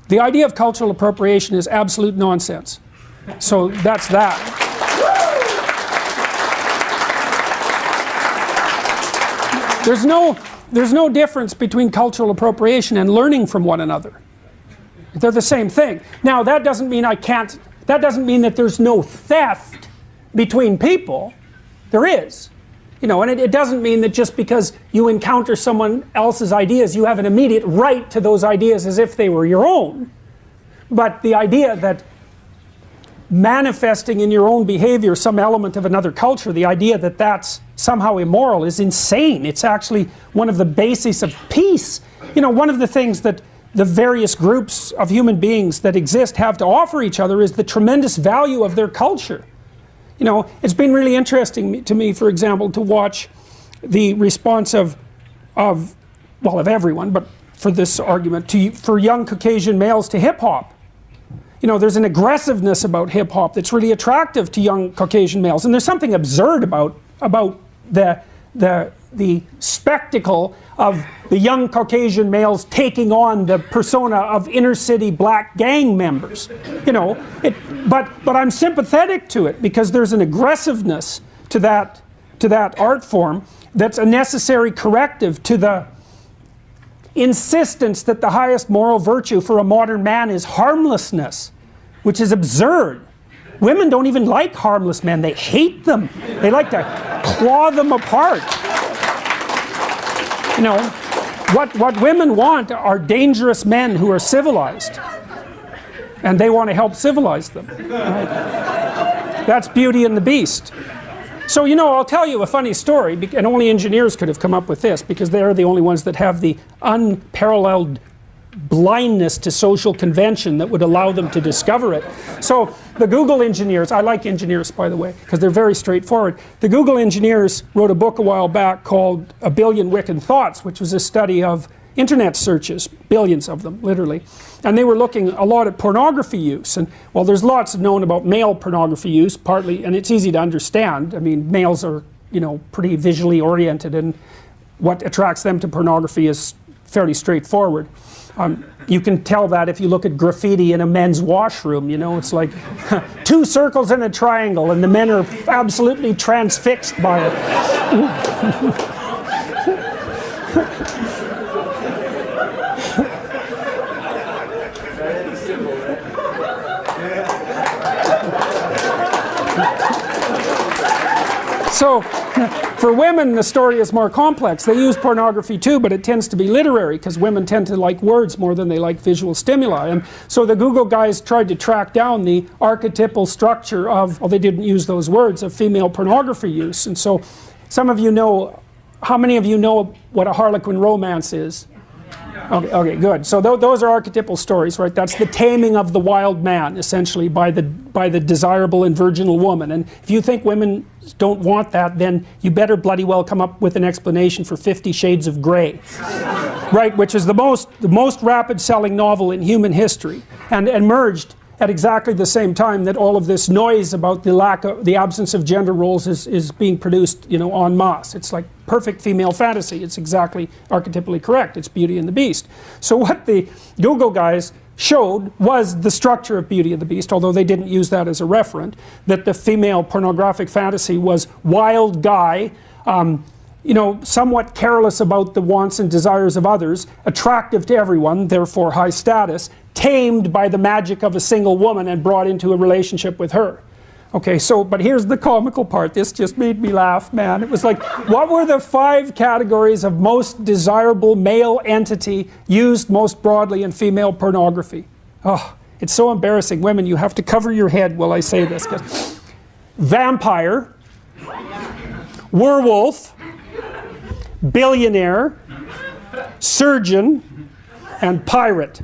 The idea of cultural appropriation is absolute nonsense. So that's that. There's no difference between cultural appropriation and learning from one another. They're the same thing. Now that doesn't mean that doesn't mean that there's no theft between people. There is. You know, and it doesn't mean that just because you encounter someone else's ideas, you have an immediate right to those ideas as if they were your own. But the idea that manifesting in your own behavior some element of another culture, the idea that that's somehow immoral is insane. It's actually one of the bases of peace. You know, one of the things that the various groups of human beings that exist have to offer each other is the tremendous value of their culture. You know, it's been really interesting to me, for example, to watch the response of everyone, but for this argument, for young Caucasian males to hip-hop. You know, there's an aggressiveness about hip-hop that's really attractive to young Caucasian males, and there's something absurd about the spectacle of the young Caucasian males taking on the persona of inner city black gang members. You know, but I'm sympathetic to it because there's an aggressiveness to that art form that's a necessary corrective to the insistence that the highest moral virtue for a modern man is harmlessness, which is absurd. Women don't even like harmless men. They hate them. They like to claw them apart. You know, what women want are dangerous men who are civilized. And they want to help civilize them. Right? That's Beauty and the Beast. So, you know, I'll tell you a funny story, and only engineers could have come up with this, because they're the only ones that have the unparalleled blindness to social convention that would allow them to discover it. So the Google engineers, I like engineers by the way, because they're very straightforward. The Google engineers wrote a book a while back called A Billion Wicked Thoughts, which was a study of internet searches, billions of them, literally. And they were looking a lot at pornography use. And well, there's lots known about male pornography use, partly, and it's easy to understand. I mean, males are, you know, pretty visually oriented, and what attracts them to pornography is fairly straightforward. You can tell that if you look at graffiti in a men's washroom. You know, it's like 2 circles and a triangle, and the men are absolutely transfixed by it. So, for women, the story is more complex. They use pornography too, but it tends to be literary, because women tend to like words more than they like visual stimuli. And so the Google guys tried to track down the archetypal structure of, well, they didn't use those words, of female pornography use. And so some of you know, how many of you know what a harlequin romance is? Okay, good. So those are archetypal stories, right? That's the taming of the wild man, essentially, by the desirable and virginal woman. And if you think women don't want that, then you better bloody well come up with an explanation for 50 Shades of Grey, right? Which is the most rapid-selling novel in human history, and emerged at exactly the same time that all of this noise about the absence of gender roles is being produced, you know, en masse. It's like perfect female fantasy. It's exactly archetypally correct. It's Beauty and the Beast. So what the Google guys showed was the structure of Beauty and the Beast, although they didn't use that as a referent, that the female pornographic fantasy was wild guy, you know, somewhat careless about the wants and desires of others, attractive to everyone, therefore high status, tamed by the magic of a single woman and brought into a relationship with her. Okay, so, but here's the comical part. This just made me laugh, man. It was like, what were the 5 categories of most desirable male entity used most broadly in female pornography? Oh, it's so embarrassing. Women, you have to cover your head while I say this. Vampire, werewolf, billionaire, surgeon, and pirate.